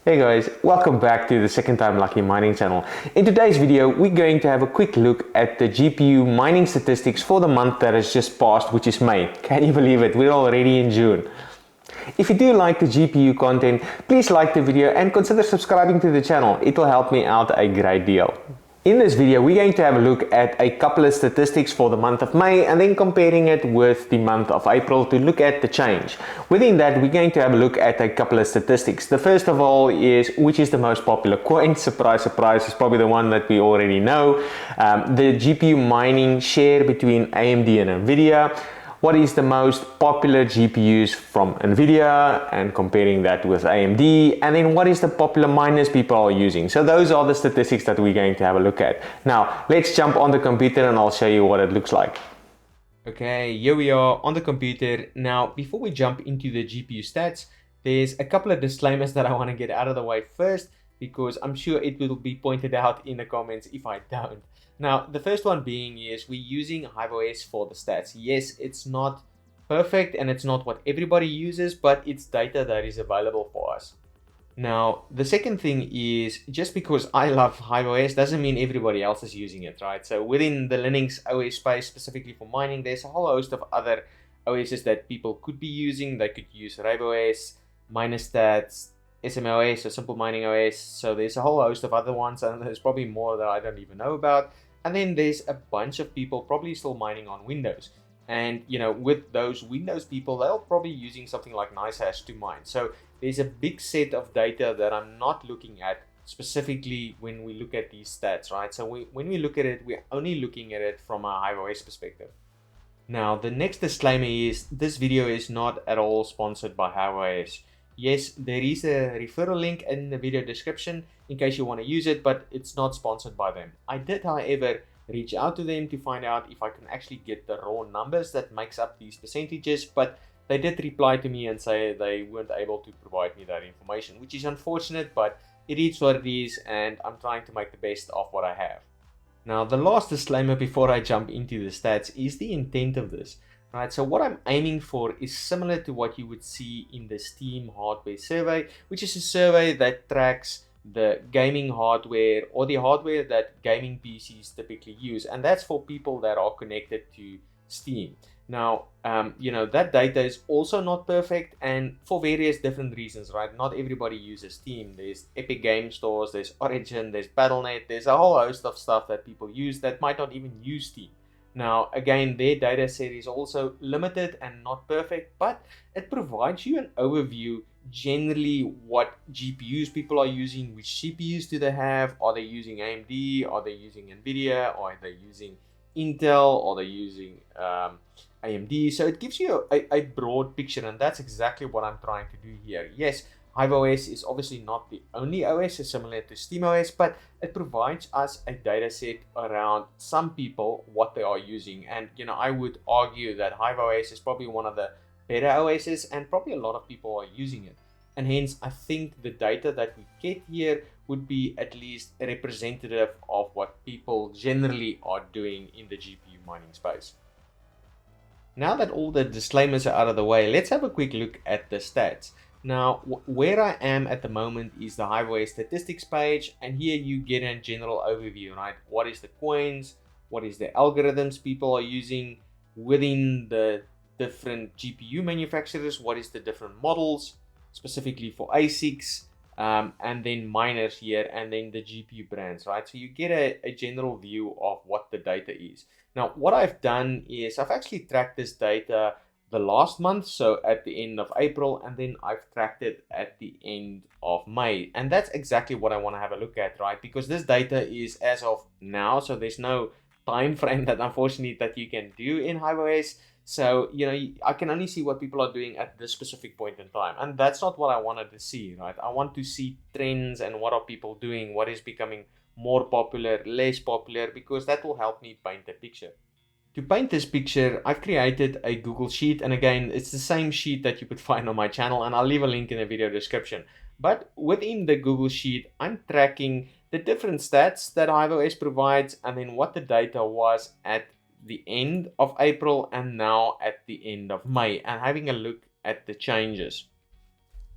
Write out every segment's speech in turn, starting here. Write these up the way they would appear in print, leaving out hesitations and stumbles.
Hey guys, welcome back to the Second Time Lucky Mining channel. In today's video, we're going to have a quick look at the GPU mining statistics for the month that has just passed, which is May. Can you believe it? We're already in June. If you do like the GPU content, please like the video and consider subscribing to the channel. It will help me out a great deal. In this video, we're going to have a look at a couple of statistics for the month of May and then comparing it with the month of April to look at the change. Within that, we're going to have a look at a couple of statistics. The first of all is which is the most popular coin. Surprise, surprise, is probably the one that we already know. The GPU mining share between AMD and Nvidia. What is the most popular GPUs from Nvidia and comparing that with AMD, and then what is the popular miners people are using. So those are the statistics that we're going to have a look at. Now let's jump on the computer and I'll show you what it looks like. Okay, here we are on the computer. Now before we jump into the GPU stats, there's a couple of disclaimers that I want to get out of the way first, because I'm sure it will be pointed out in the comments if I don't. Now, the first one being is we're using HiveOS for the stats. Yes, it's not perfect and it's not what everybody uses, but it's data that is available for us. Now, the second thing is just because I love HiveOS doesn't mean everybody else is using it, right? So within the Linux OS space, specifically for mining, there's a whole host of other OSs that people could be using. They could use RaveOS, MinerStats, SMOS or Simple Mining OS. So there's a whole host of other ones, and there's probably more that I don't even know about. And then there's a bunch of people probably still mining on Windows. And with those Windows people, they're probably using something like NiceHash to mine. So there's a big set of data that I'm not looking at specifically when we look at these stats, right? So when we look at it, we're only looking at it from a HiveOS perspective. Now, the next disclaimer is this video is not at all sponsored by HiveOS. Yes, there is a referral link in the video description in case you want to use it, but it's not sponsored by them. I did, however, reach out to them to find out if I can actually get the raw numbers that makes up these percentages, but they did reply to me and say they weren't able to provide me that information, which is unfortunate, but it is what it is, and I'm trying to make the best of what I have. Now, the last disclaimer before I jump into the stats is the intent of this. Right, so what I'm aiming for is similar to what you would see in the Steam hardware survey, which is a survey that tracks the gaming hardware or the hardware that gaming PCs typically use, and that's for people that are connected to Steam. Now, that data is also not perfect, and for various different reasons, right? Not everybody uses Steam. There's Epic Game Stores, there's Origin, there's Battle.net, there's a whole host of stuff that people use that might not even use Steam. Now, again, their data set is also limited and not perfect, but it provides you an overview generally what GPUs people are using, which CPUs do they have, are they using AMD, are they using Nvidia, or are they using Intel, or are they using AMD. So it gives you a broad picture, and that's exactly what I'm trying to do here. Yes, HiveOS is obviously not the only OS, it's similar to SteamOS, but it provides us a data set around some people, what they are using. And I would argue that HiveOS is probably one of the better OSs, and probably a lot of people are using it. And hence, I think the data that we get here would be at least representative of what people generally are doing in the GPU mining space. Now that all the disclaimers are out of the way, let's have a quick look at the stats. Now, where I am at the moment is the HiveOS statistics page, and here you get a general overview, right? What is the coins? What is the algorithms people are using within the different GPU manufacturers? What is the different models, specifically for ASICs, and then miners here, and then the GPU brands, right? So you get a general view of what the data is. Now, what I've done is I've actually tracked this data the last month, so at the end of April, and then I've tracked it at the end of May. And that's exactly what I want to have a look at, right? Because this data is as of now, so there's no time frame that unfortunately that you can do in HiveOS. So, I can only see what people are doing at this specific point in time. And that's not what I wanted to see, right? I want to see trends and what are people doing, what is becoming more popular, less popular, because that will help me paint a picture. To paint this picture, I've created a Google Sheet, and again, it's the same sheet that you could find on my channel, and I'll leave a link in the video description. But within the Google Sheet, I'm tracking the different stats that HiveOS provides, and then what the data was at the end of April and now at the end of May, and having a look at the changes.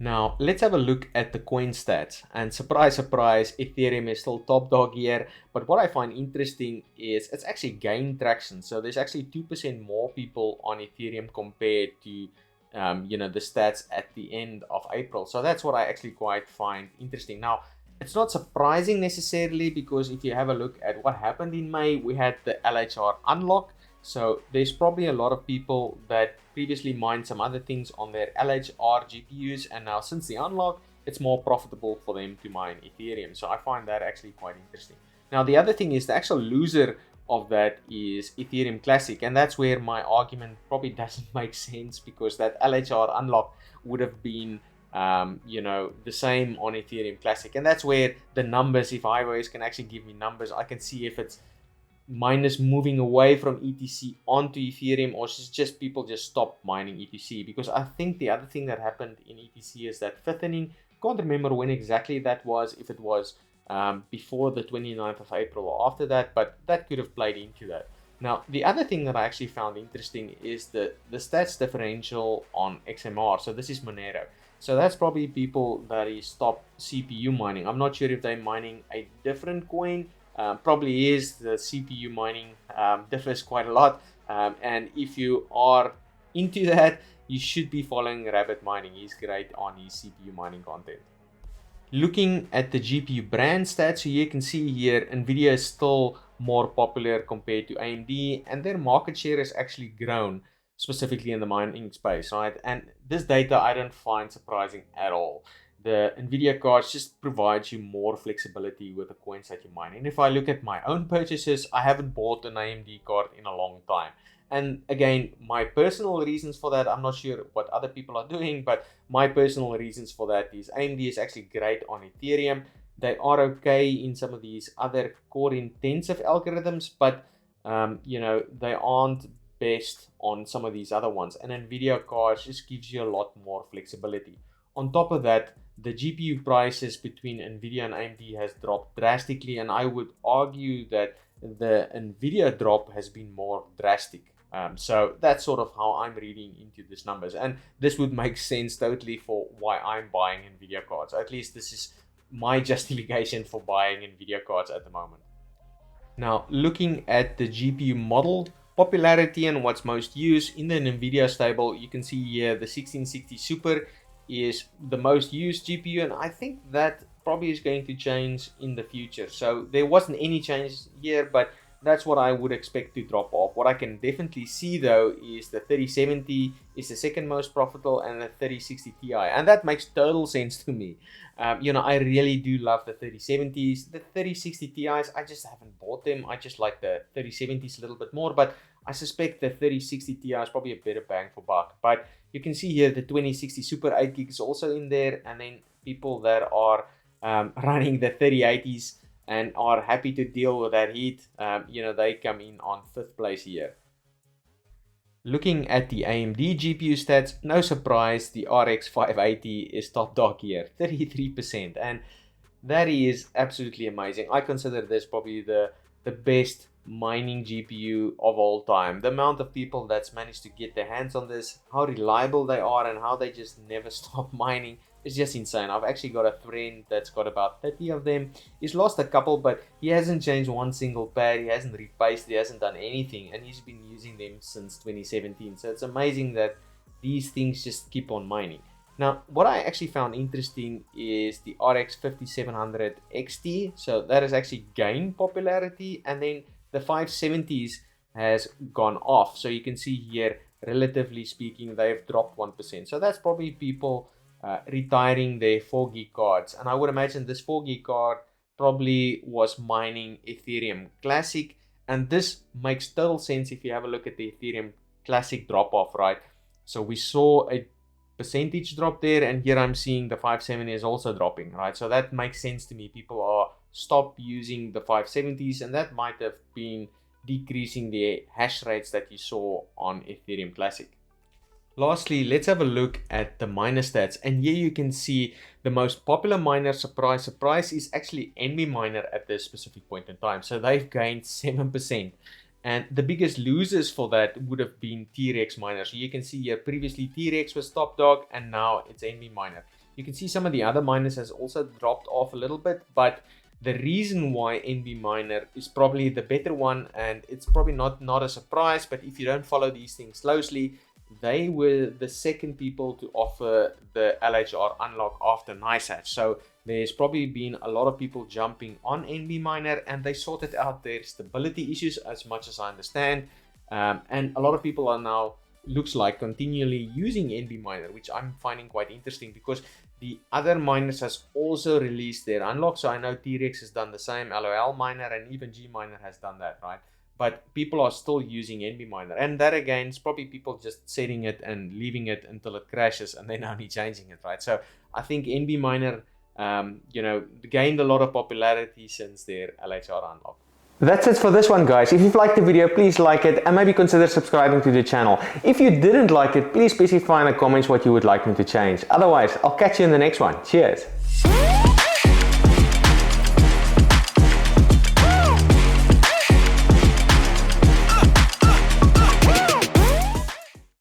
Now, let's have a look at the coin stats. And surprise, surprise, Ethereum is still top dog here. But what I find interesting is it's actually gained traction. So there's actually 2% more people on Ethereum compared to, the stats at the end of April. So that's what I actually quite find interesting. Now, it's not surprising necessarily, because if you have a look at what happened in May, we had the LHR unlock. So there's probably a lot of people that previously mined some other things on their LHR GPUs, and now since the unlock, it's more profitable for them to mine Ethereum. So I find that actually quite interesting. Now the other thing is the actual loser of that is Ethereum Classic, and that's where my argument probably doesn't make sense, because that LHR unlock would have been the same on Ethereum Classic, and that's where the numbers, if iOS can actually give me numbers, I can see if it's miners moving away from ETC onto Ethereum, or just people just stop mining ETC. Because I think the other thing that happened in ETC is that fifthening. Can't remember when exactly that was, if it was before the 29th of April or after that, but that could have played into that. Now, the other thing that I actually found interesting is the stats differential on XMR. So this is Monero. So that's probably people that is stop CPU mining. I'm not sure if they're mining a different coin. Probably is. The CPU mining differs quite a lot, and if you are into that, you should be following Rabbit Mining. He's great on his CPU mining content. Looking at the GPU brand stats, so you can see here Nvidia is still more popular compared to AMD, and their market share has actually grown, specifically in the mining space, right? And this data I don't find surprising at all. The Nvidia cards just provides you more flexibility with the coins that you mine. And if I look at my own purchases, I haven't bought an AMD card in a long time. And again, my personal reasons for that, I'm not sure what other people are doing, but my personal reasons for that is AMD is actually great on Ethereum. They are okay in some of these other core intensive algorithms, but they aren't best on some of these other ones. And Nvidia cards just gives you a lot more flexibility. On top of that, the GPU prices between Nvidia and AMD has dropped drastically, and I would argue that the Nvidia drop has been more drastic. So that's sort of how I'm reading into these numbers, and this would make sense totally for why I'm buying Nvidia cards. At least this is my justification for buying Nvidia cards at the moment. Now, looking at the GPU model popularity and what's most used in the Nvidia stable, you can see here the 1660 Super is the most used GPU, and I think that probably is going to change in the future. So there wasn't any change here, but that's what I would expect to drop off. What I can definitely see though is the 3070 is the second most profitable, and the 3060 Ti, and that makes total sense to me. I really do love the 3070s. The 3060 Ti's, I just haven't bought them. I just like the 3070s a little bit more, but I suspect the 3060 Ti is probably a better bang for buck. But you can see here the 2060 Super 8 gig is also in there, and then people that are running the 3080s and are happy to deal with that heat, they come in on 5th place here. Looking at the AMD GPU stats, no surprise, the RX 580 is top dog here, 33%, and that is absolutely amazing. I consider this probably the best mining GPU of all time. The amount of people that's managed to get their hands on this, how reliable they are, and how they just never stop mining, is just insane. I've actually got a friend that's got about 30 of them. He's lost a couple, but he hasn't changed one single pad. He hasn't replaced, he hasn't done anything, and he's been using them since 2017. So it's amazing that these things just keep on mining. Now, what I actually found interesting is the RX 5700 XT. So that has actually gained popularity, and then the 570s has gone off. So you can see here, relatively speaking, they've dropped 1%. So that's probably people retiring their 4 gig cards. And I would imagine this 4 gig card probably was mining Ethereum Classic. And this makes total sense if you have a look at the Ethereum Classic drop off, right? So we saw a percentage drop there, and here I'm seeing the 570 is also dropping, right? So that makes sense to me. People are stop using the 570s, and that might have been decreasing the hash rates that you saw on Ethereum Classic. Lastly, let's have a look at the miner stats, and here you can see the most popular miner, surprise surprise, is actually NB Miner at this specific point in time. So they've gained 7%. And the biggest losers for that would have been T-Rex miners. So you can see here, previously T-Rex was top dog, and now it's NB Miner. You can see some of the other miners has also dropped off a little bit, but the reason why NB Miner is probably the better one, and it's probably not a surprise, but if you don't follow these things closely, they were the second people to offer the LHR unlock after NiceHatch. So there's probably been a lot of people jumping on NB Miner, and they sorted out their stability issues as much as I understand. And a lot of people are now, looks like, continually using NB Miner, which I'm finding quite interesting because the other miners has also released their unlock. So I know T-Rex has done the same, LOL Miner, and even G Miner has done that, right? But people are still using NB Miner, and that again is probably people just setting it and leaving it until it crashes and then only changing it, right? So I think NB Miner, you know, gained a lot of popularity since their LHR unlock. That's it for this one, guys. If you've liked the video, please like it and maybe consider subscribing to the channel. If you didn't like it, please specify in the comments what you would like me to change. Otherwise, I'll catch you in the next one. Cheers.